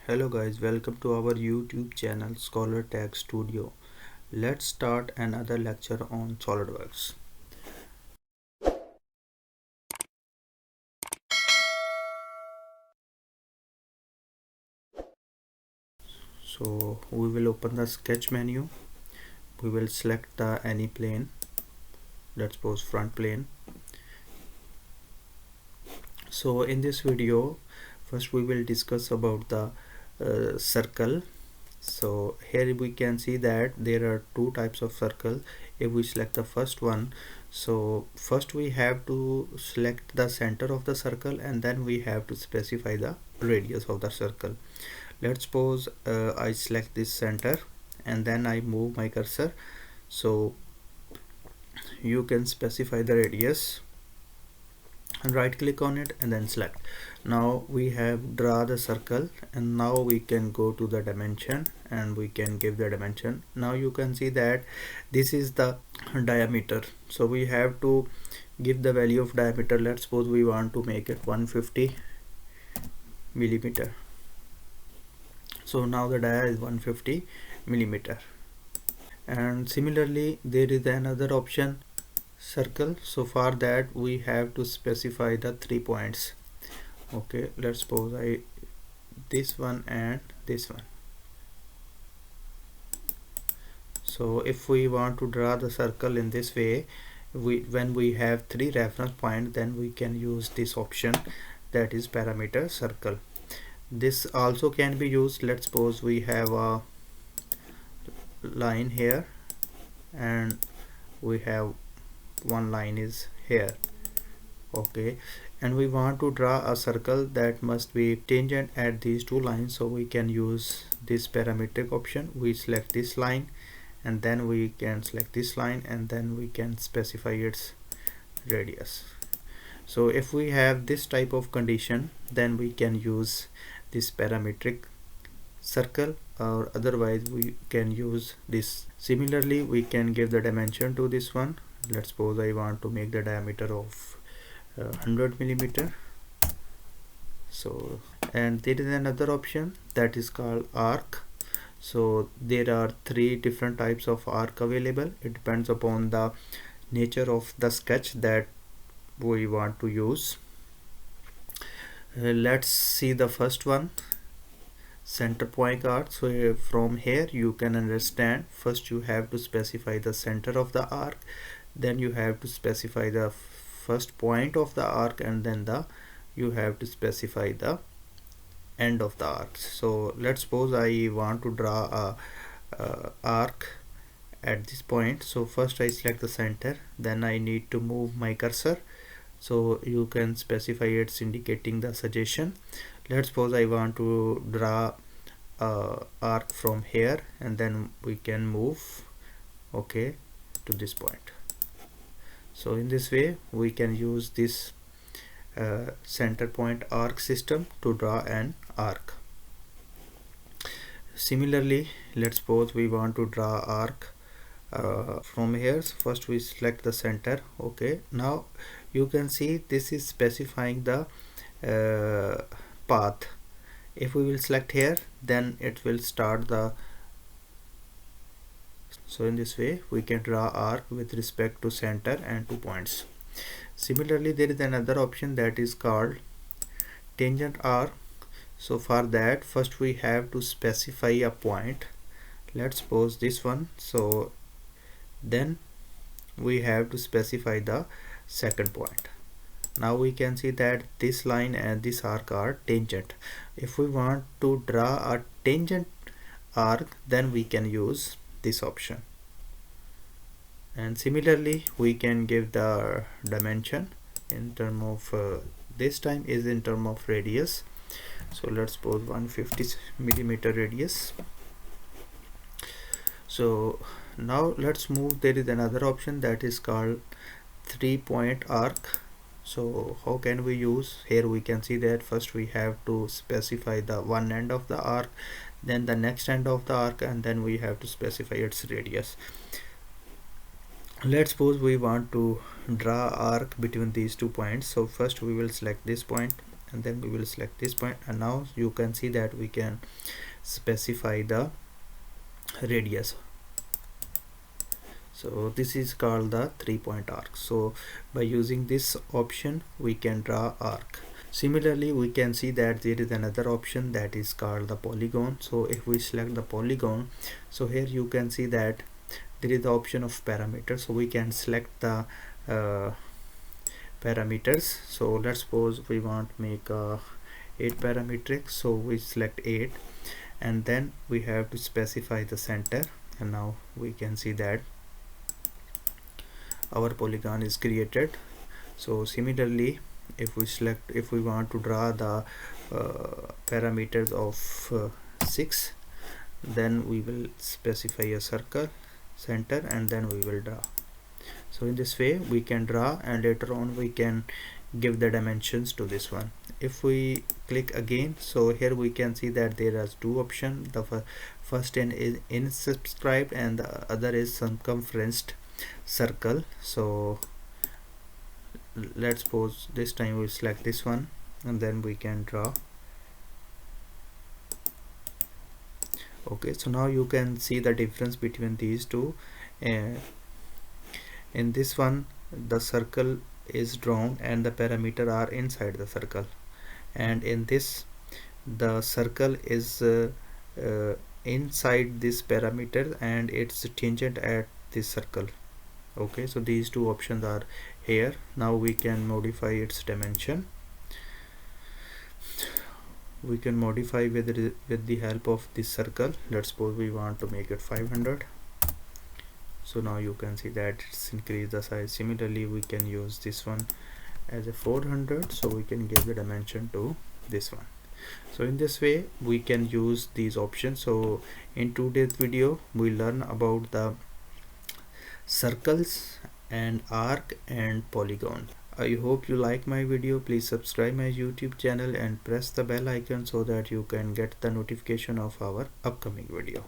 Hello guys, welcome to our YouTube channel Scholar Tech Studio. Let's start another lecture on Solidworks. So we will open the sketch menu. We will select the any plane. Let's suppose front plane. So in this video, first we will discuss about the circle. So here we can see that there are two types of circle. If we select the first one, so first we have to select the center of the circle and then we have to specify the radius of the circle. Let's suppose I select this center and then I move my cursor, so you can specify the radius and right click on it and then select. Now we have draw the circle and now we can go to the dimension and we can give the dimension. Now you can see that this is the diameter, so we have to give the value of diameter. Let's suppose we want to make it 150 millimeter. So now the dia is 150 millimeter. And similarly there is another option, circle. So for that we have to specify the 3 points. Okay, let's suppose this one and this one. So if we want to draw the circle in this way, when we have 3 reference points, then we can use this option, that is parameter circle. This also can be used. Let's suppose we have a line here and we have one line is here. Okay, and we want to draw a circle that must be tangent at these two lines, so we can use this parametric option. We select this line and then we can select this line and then we can specify its radius. So if we have this type of condition, then we can use this parametric circle, or otherwise we can use this. Similarly we can give the dimension to this one. Let's suppose I want to make the diameter of 100 millimeter. So, and there is another option that is called arc. So there are 3 different types of arc available. It depends upon the nature of the sketch that we want to use. Let's see the first one, center point arc. So from here you can understand, first you have to specify the center of the arc, then you have to specify the first point of the arc, and then you have to specify the end of the arc. So let's suppose I want to draw a arc at this point. So first I select the center, then I need to move my cursor, so you can specify it's indicating the suggestion. Let's suppose I want to draw a arc from here and then we can move, okay, to this point. So in this way we can use this center point arc system to draw an arc. Similarly, let's suppose we want to draw arc from here. First we select the center. Okay, now you can see this is specifying the path. If we will select here, then it will start the. So in this way we can draw arc with respect to center and 2 points. Similarly there is another option that is called tangent arc. So for that, first we have to specify a point. Let's suppose this one. So then we have to specify the second point. Now we can see that this line and this arc are tangent. If we want to draw a tangent arc, then we can use this option. And similarly we can give the dimension in term of this time is in term of radius. So let's suppose 150 millimeter radius. So now let's move. There is another option that is called 3-point arc. So how can we use? Here we can see that first we have to specify the one end of the arc, then the next end of the arc, and then we have to specify its radius. Let's suppose we want to draw arc between these 2 points. So first we will select this point and then we will select this point, and now you can see that we can specify the radius. So this is called the 3-point arc. So by using this option we can draw arc. Similarly, we can see that there is another option that is called the polygon. So if we select the polygon, so here you can see that there is the option of parameters, so we can select the parameters. So let's suppose we want to make a 8 parametric, so we select 8, and then we have to specify the center, and now we can see that our polygon is created. So similarly, if we want to draw the parameters of 6, then we will specify a circle, center, and then we will draw. So in this way we can draw, and later on we can give the dimensions to this one. If we click again, so here we can see that there are two options. The first one is inscribed and the other is circumferenced circle. So let's suppose this time we select this one, and then we can draw. Okay, so now you can see the difference between these two. In this one the circle is drawn and the parameter are inside the circle, and in this the circle is inside this parameter and it's tangent at this circle. Okay, so these two options are here. Now we can modify its dimension. We can modify with the help of this circle. Let's suppose we want to make it 500. So now you can see that it's increased the size. Similarly, we can use this one as a 400, so we can give the dimension to this one. So in this way we can use these options. So in today's video we learn about the circles and arc and polygon. I hope you like my video. Please subscribe my YouTube channel and press the bell icon so that you can get the notification of our upcoming video.